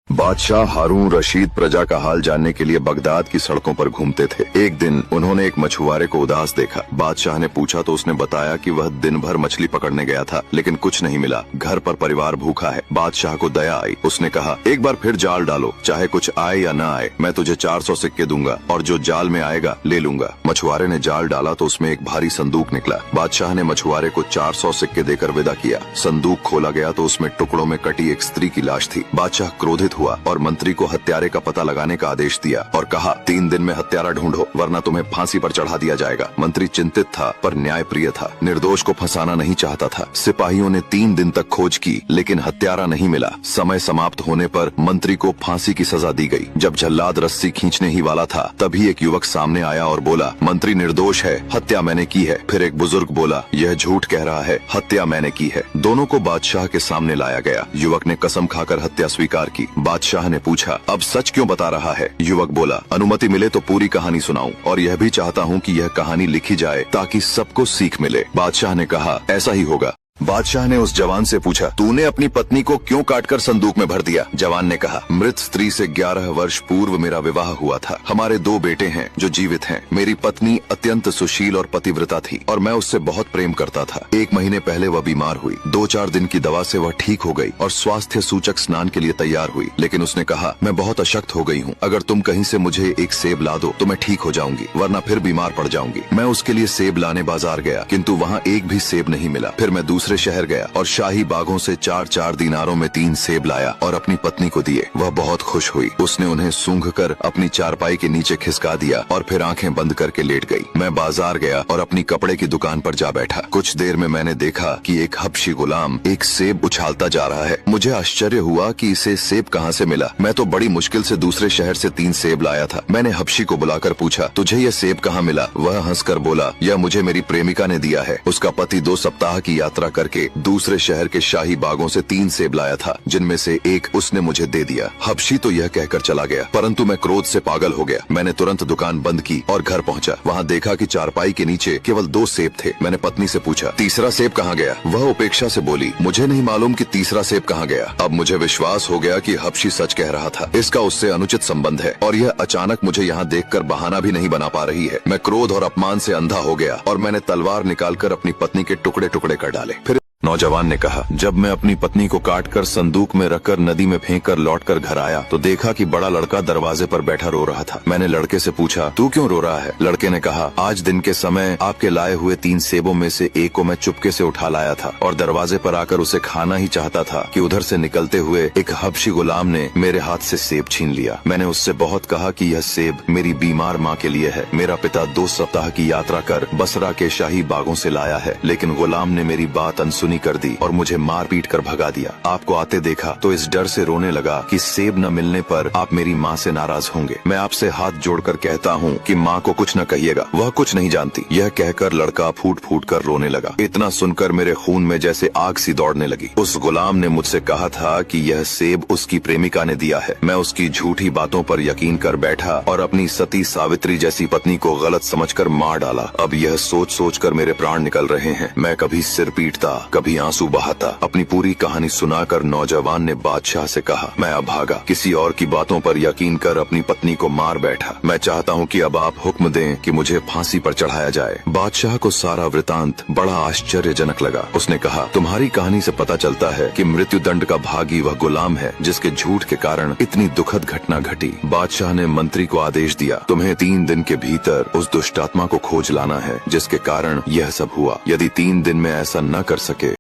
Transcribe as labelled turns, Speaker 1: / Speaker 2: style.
Speaker 1: बादशाह हारून रशीद प्रजा का हाल जानने के लिए बगदाद की सड़कों पर घूमते थे। एक दिन उन्होंने एक मछुआरे को उदास देखा। बादशाह ने पूछा तो उसने बताया कि वह दिन भर मछली पकड़ने गया था, लेकिन कुछ नहीं मिला। घर पर परिवार भूखा है। बादशाह को दया आई। उसने कहा, एक बार फिर जाल डालो, चाहे कुछ आए या न आए, मैं तुझे 400 सिक्के दूंगा और जो जाल में आएगा ले लूंगा। मछुआरे ने जाल डाला तो उसमें एक भारी संदूक निकला। बादशाह ने मछुआरे को 400 सिक्के देकर विदा किया। संदूक खोला गया तो उसमें टुकड़ों में कटी एक स्त्री की लाश थी। बादशाह क्रोधित हुआ और मंत्री को हत्यारे का पता लगाने का आदेश दिया और कहा, 3 दिन में हत्यारा ढूंढो, वरना तुम्हें फांसी पर चढ़ा दिया जाएगा। मंत्री चिंतित था पर न्यायप्रिय था। निर्दोष को फंसाना नहीं चाहता था। सिपाहियों ने 3 दिन तक खोज की, लेकिन हत्यारा नहीं मिला। समय समाप्त होने पर मंत्री को फांसी की सजा दी गई। जब जल्लाद रस्सी खींचने ही वाला था, तभी एक युवक सामने आया और बोला, मंत्री निर्दोष है, हत्या मैंने की है। फिर एक बुजुर्ग बोला, यह झूठ कह रहा है, हत्या मैंने की है। दोनों को बादशाह के सामने लाया गया। युवक ने कसम खाकर हत्या स्वीकार की। बादशाह ने पूछा, अब सच क्यों बता रहा है? युवक बोला, अनुमति मिले तो पूरी कहानी सुनाऊं, और यह भी चाहता हूं कि यह कहानी लिखी जाए ताकि सबको सीख मिले। बादशाह ने कहा, ऐसा ही होगा। बादशाह ने उस जवान से पूछा, तूने अपनी पत्नी को क्यों काटकर संदूक में भर दिया? जवान ने कहा, मृत स्त्री से 11 वर्ष पूर्व मेरा विवाह हुआ था। हमारे 2 बेटे हैं जो जीवित हैं। मेरी पत्नी अत्यंत सुशील और पतिव्रता थी और मैं उससे बहुत प्रेम करता था। 1 महीने पहले वह बीमार हुई। 2-4 दिन की दवा से वह ठीक हो गई और स्वास्थ्य सूचक स्नान के लिए तैयार हुई। लेकिन उसने कहा, मैं बहुत अशक्त हो गई हूँ, अगर तुम कहीं से मुझे एक सेब ला दो तो मैं ठीक हो जाऊंगी, वरना फिर बीमार पड़ जाऊंगी। मैं उसके लिए सेब लाने बाजार गया, किंतु वहाँ एक भी सेब नहीं मिला। फिर मैं दूसरे शहर गया और शाही बागों से 4-4 दिनारों में 3 सेब लाया और अपनी पत्नी को दिए। वह बहुत खुश हुई। उसने उन्हें सूंघकर अपनी चारपाई के नीचे खिसका दिया और फिर आंखें बंद करके लेट गई। मैं बाजार गया और अपनी कपड़े की दुकान पर जा बैठा। कुछ देर में मैंने देखा कि एक हबशी गुलाम एक सेब उछालता जा रहा है। मुझे आश्चर्य हुआ कि इसे सेब कहाँ से मिला। मैं तो बड़ी मुश्किल से दूसरे शहर से 3 सेब लाया था। मैंने हबशी को बुलाकर पूछा, तुझे यह सेब कहाँ मिला? वह हंसकर बोला, यह मुझे मेरी प्रेमिका ने दिया है। उसका पति 2 सप्ताह की यात्रा करके दूसरे शहर के शाही बागों से 3 सेब लाया था, जिनमें से एक उसने मुझे दे दिया। हबशी तो यह कहकर चला गया, परंतु मैं क्रोध से पागल हो गया। मैंने तुरंत दुकान बंद की और घर पहुंचा। वहां देखा कि चारपाई के नीचे केवल 2 सेब थे। मैंने पत्नी से पूछा, तीसरा सेब कहाँ गया? वह उपेक्षा से बोली, मुझे नहीं मालूम कि तीसरा सेब कहाँ गया। अब मुझे विश्वास हो गया कि हबशी सच कह रहा था। इसका उससे अनुचित संबंध है और यह अचानक मुझे यहाँ देखकर बहाना भी नहीं बना पा रही है। मैं क्रोध और अपमान से अंधा हो गया और मैंने तलवार निकालकर अपनी पत्नी के टुकड़े टुकड़े कर डाले। फिर नौजवान ने कहा, जब मैं अपनी पत्नी को काटकर संदूक में रखकर नदी में फेंककर लौटकर घर आया तो देखा कि बड़ा लड़का दरवाजे पर बैठा रो रहा था। मैंने लड़के से पूछा, तू क्यों रो रहा है? लड़के ने कहा, आज दिन के समय आपके लाए हुए 3 सेबों में से एक को मैं चुपके से उठा लाया था और दरवाजे पर आकर उसे खाना ही चाहता था कि उधर से निकलते हुए एक हबशी गुलाम ने मेरे हाथ से सेब छीन लिया। मैंने उससे बहुत कहा कि यह सेब मेरी बीमार माँ के लिए है। मेरा पिता 2 सप्ताह की यात्रा कर बसरा के शाही बागों से लाया है, लेकिन गुलाम ने मेरी बात अनसुनी कर दी और मुझे मार पीट कर भगा दिया। आपको आते देखा तो इस डर से रोने लगा कि सेब न मिलने पर आप मेरी माँ से नाराज होंगे। मैं आपसे हाथ जोड़कर कहता हूँ कि माँ को कुछ न कहिएगा, वह कुछ नहीं जानती। यह कहकर लड़का फूट फूट कर रोने लगा। इतना सुनकर मेरे खून में जैसे आग सी दौड़ने लगी। उस गुलाम ने मुझसे कहा था कि यह सेब उसकी प्रेमिका ने दिया है। मैं उसकी झूठी बातों पर यकीन कर बैठा और अपनी सती सावित्री जैसी पत्नी को गलत समझकर मार डाला। अब यह सोच सोच कर मेरे प्राण निकल रहे हैं। मैं कभी सिर पीटता, कभी आंसू बहाता। अपनी पूरी कहानी सुनाकर नौजवान ने बादशाह से कहा, मैं अभागा, किसी और की बातों पर यकीन कर अपनी पत्नी को मार बैठा। मैं चाहता हूँ कि अब आप हुक्म दें कि मुझे फांसी पर चढ़ाया जाए। बादशाह को सारा वृतांत बड़ा आश्चर्यजनक लगा। उसने कहा, तुम्हारी कहानी से पता चलता है कि मृत्यु दंड का भागी वह गुलाम है जिसके झूठ के कारण इतनी दुखद घटना घटी। बादशाह ने मंत्री को आदेश दिया, तुम्हें 3 दिन के भीतर उस दुष्टात्मा को खोज लाना है जिसके कारण यह सब हुआ। यदि 3 दिन में ऐसा न कर सके